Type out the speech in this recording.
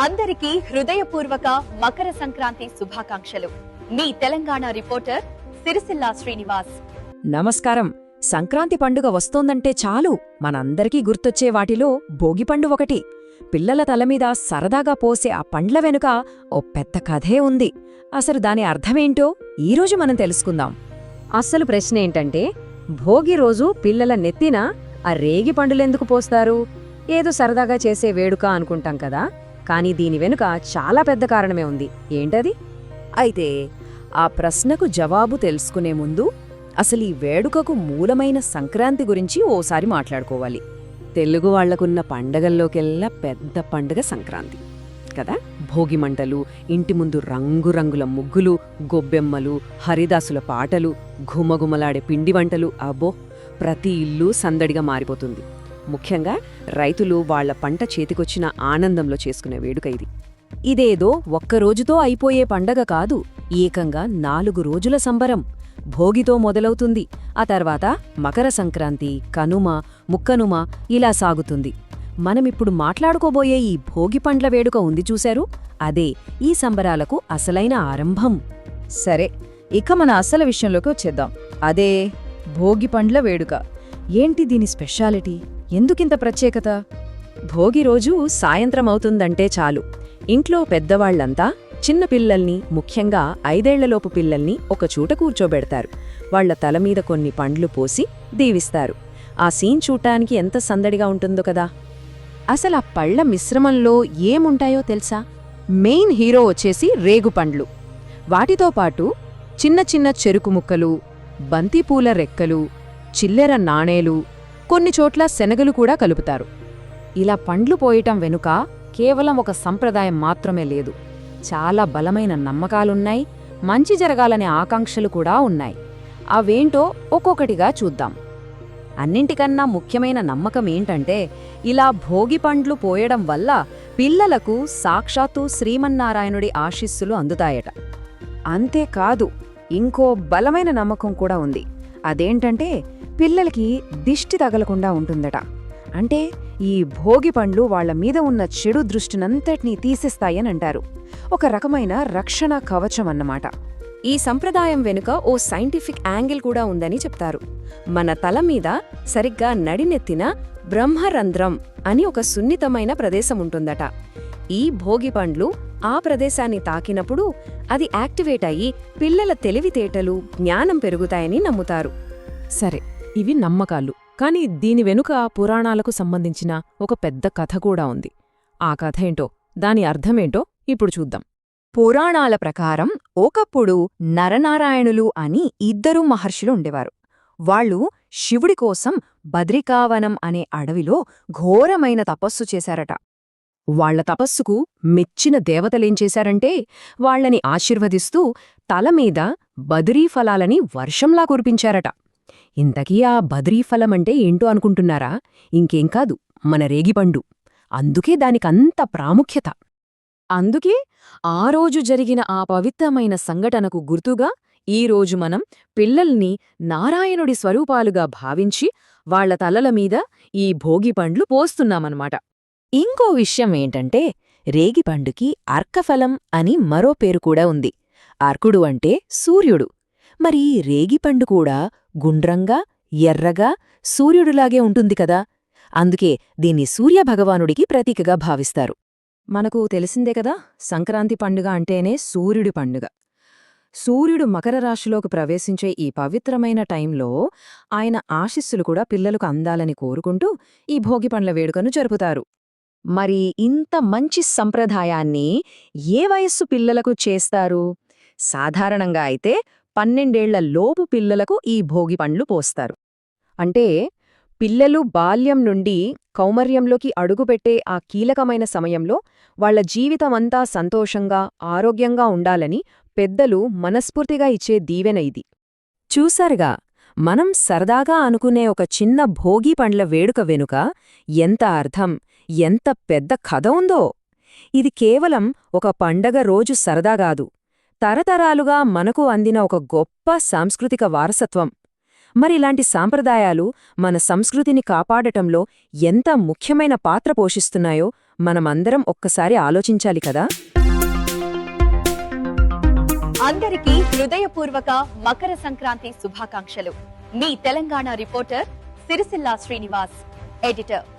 అందరికీ హృదయపూర్వక మకర సంక్రాంతి శుభాకాంక్షలు. మీ తెలంగాణ రిపోర్టర్ సిరిసిల్ల శ్రీనివాస్. నమస్కారం. సంక్రాంతి పండుగ వస్తోందంటే చాలు మనందరికీ గుర్తొచ్చే వాటిలో భోగిపండు ఒకటి. పిల్లల తలమీద సరదాగా పోసే ఆ పండ్ల వెనుక ఓ పెద్ద కథే ఉంది. అసలు దాని అర్థమేంటో ఈరోజు మనం తెలుసుకుందాం. అస్సలు ప్రశ్నేంటంటే, భోగి రోజు పిల్లల నెత్తిన ఆ రేగి పండులెందుకు పోస్తారు? ఏదో సరదాగా చేసే వేడుక అనుకుంటాం కదా, కానీ దీని వెనుక చాలా పెద్ద కారణమే ఉంది. ఏంటది? అయితే ఆ ప్రశ్నకు జవాబు తెలుసుకునే ముందు అసలు ఈ వేడుకకు మూలమైన సంక్రాంతి గురించి ఓసారి మాట్లాడుకోవాలి. తెలుగు వాళ్లకున్న పండగల్లోకెల్లా పెద్ద పండగ సంక్రాంతి కదా. భోగిమంటలు, ఇంటి ముందు రంగురంగుల ముగ్గులు, గొబ్బెమ్మలు, హరిదాసుల పాటలు, ఘుమఘుమలాడే పిండి వంటలు, అబ్బో ప్రతి ఇల్లు సందడిగా మారిపోతుంది. ముఖ్యంగా రైతులు వాళ్ల పంట చేతికొచ్చిన ఆనందంలో చేసుకునే వేడుక ఇది. ఇదేదో ఒక్కరోజుతో అయిపోయే పండగ కాదు, ఏకంగా 4 రోజుల సంబరం. భోగితో మొదలవుతుంది, ఆ తర్వాత మకర సంక్రాంతి, కనుమ, ముక్కనుమ ఇలా సాగుతుంది. మనమిప్పుడు మాట్లాడుకోబోయే ఈ భోగి పండ్ల వేడుక ఉంది చూశారు, అదే ఈ సంబరాలకు అసలైన ఆరంభం. సరే, ఇక మన అసలు విషయంలోకి వచ్చేద్దాం. అదే భోగి పండ్ల వేడుక. ఏంటి దీని స్పెషాలిటీ? ఎందుకింత ప్రత్యేకత? భోగి రోజు సాయంత్రం అవుతుందంటే చాలు, ఇంట్లో పెద్దవాళ్లంతా చిన్న పిల్లల్ని, ముఖ్యంగా 5 ఏళ్లలోపు పిల్లల్ని ఒకచోట కూర్చోబెడతారు. వాళ్ల తలమీద కొన్ని పండ్లు పోసి దీవిస్తారు. ఆ సీన్ చూడటానికి ఎంత సందడిగా ఉంటుందో కదా. అసలు ఆ పళ్ల మిశ్రమంలో ఏముంటాయో తెలుసా? మెయిన్ హీరో వచ్చేసి రేగుపండ్లు. వాటితో పాటు చిన్న చిన్న చెరుకు ముక్కలు, బంతిపూల రెక్కలు, చిల్లెర నాణేలు, కొన్ని చోట్ల శనగలు కూడా కలుపుతారు. ఇలా పండ్లు పోయటం వెనుక కేవలం ఒక సంప్రదాయం మాత్రమే లేదు, చాలా బలమైన నమ్మకాలున్నాయి, మంచి జరగాలనే ఆకాంక్షలు కూడా ఉన్నాయి. అవేంటో ఒక్కొక్కటిగా చూద్దాం. అన్నింటికన్నా ముఖ్యమైన నమ్మకం ఏంటంటే, ఇలా భోగి పండ్లు పోయడం వల్ల పిల్లలకు సాక్షాత్తు శ్రీమన్నారాయణుడి ఆశీస్సులు అందుతాయట. అంతేకాదు, ఇంకో బలమైన నమ్మకం కూడా ఉంది. అదేంటంటే, పిల్లలకి దిష్టి తగలకుండా ఉంటుందట. అంటే ఈ భోగి పండ్లు వాళ్ల మీద ఉన్న చెడు దృష్టినంతటినీ తీసేస్తాయనంటారు. ఒక రకమైన రక్షణ కవచం అన్నమాట. ఈ సంప్రదాయం వెనుక ఓ సైంటిఫిక్ యాంగిల్ కూడా ఉందని చెప్తారు. మన తల మీద సరిగ్గా నడినెత్తిన బ్రహ్మరంధ్రం అని ఒక సున్నితమైన ప్రదేశం ఉంటుందట. ఈ భోగి పండ్లు ఆ ప్రదేశాన్ని తాకినప్పుడు అది యాక్టివేట్ అయ్యి పిల్లల తెలివితేటలు, జ్ఞానం పెరుగుతాయని నమ్ముతారు. సరే, ఇవి నమ్మకాలు. కాని దీని వెనుక పురాణాలకు సంబంధించిన ఒక పెద్ద కథ కూడా ఉంది. ఆ కథ ఏంటో, దాని అర్థమేంటో ఇప్పుడు చూద్దాం. పురాణాల ప్రకారం ఒకప్పుడు నరనారాయణులు అని 2 మహర్షులు ఉండేవారు. వాళ్ళు శివుడి కోసం బద్రికావనం అనే అడవిలో ఘోరమైన తపస్సు చేశారట. వాళ్ల తపస్సుకు మెచ్చిన దేవతలేం చేశారంటే, వాళ్లని ఆశీర్వదిస్తూ తలమీద బద్రీఫలాలని వర్షంలా కురిపించారట. ఇంతకీ ఆ బద్రీఫలమంటే ఏంటో అనుకుంటున్నారా? ఇంకేం కాదు, మన రేగిపండు. అందుకే దానికంత ప్రాముఖ్యత. అందుకే ఆ రోజు జరిగిన ఆ పవిత్రమైన సంఘటనకు గుర్తుగా ఈరోజు మనం పిల్లల్ని నారాయణుడి స్వరూపాలుగా భావించి వాళ్ల తలల మీద ఈ భోగిపండ్లు పోస్తున్నామన్నమాట. ఇంకో విషయం ఏంటంటే, రేగిపండుకి అర్కఫలం అని మరో పేరు కూడా ఉంది. అర్కుడు అంటే సూర్యుడు. మరి రేగిపండు కూడా గుండ్రంగా, ఎర్రగా సూర్యుడిలాగే ఉంటుంది కదా. అందుకే దీన్ని సూర్యభగవానుడికి ప్రతీకగా భావిస్తారు. మనకు తెలిసిందే కదా, సంక్రాంతి పండుగ అంటేనే సూర్యుడి పండుగ. సూర్యుడు మకర రాశిలోకి ప్రవేశించే ఈ పవిత్రమైన టైంలో ఆయన ఆశీస్సులు కూడా పిల్లలకు అందాలని కోరుకుంటూ ఈ భోగిపండ్ల వేడుకను జరుపుతారు. మరి ఇంత మంచి సంప్రదాయాన్ని ఏ వయస్సు పిల్లలకు చేస్తారు? సాధారణంగా అయితే 12 ఏళ్ల లోపు పిల్లలకు ఈ భోగిపండ్లు పోస్తారు. అంటే పిల్లలు బాల్యం నుండి కౌమార్యంలోకి అడుగుపెట్టే ఆ కీలకమైన సమయంలో వాళ్ల జీవితమంతా సంతోషంగా, ఆరోగ్యంగా ఉండాలని పెద్దలు మనస్ఫూర్తిగా ఇచ్చే దీవెన ఇది. చూసారుగా, మనం సరదాగా అనుకునే ఒక చిన్న భోగి పండ్ల వేడుక వెనుక ఎంత అర్థం, ఎంత పెద్ద కథ ఉందో. ఇది కేవలం ఒక పండగ రోజు సరదాగాదు, తరతరాలుగా మనకు అందిన ఒక గొప్ప సాంస్కృతిక వారసత్వం. మరిలాంటి సాంప్రదాయాలు మన సంస్కృతిని కాపాడటంలో ఎంత ముఖ్యమైన పాత్ర పోషిస్తున్నాయో మనమందరం ఒక్కసారి ఆలోచించాలి కదా. అందరికీ హృదయపూర్వక మకర సంక్రాంతి శుభాకాంక్షలు. మీ తెలంగాణ రిపోర్టర్ సిరిసిల్ల శ్రీనివాస్, ఎడిటర్.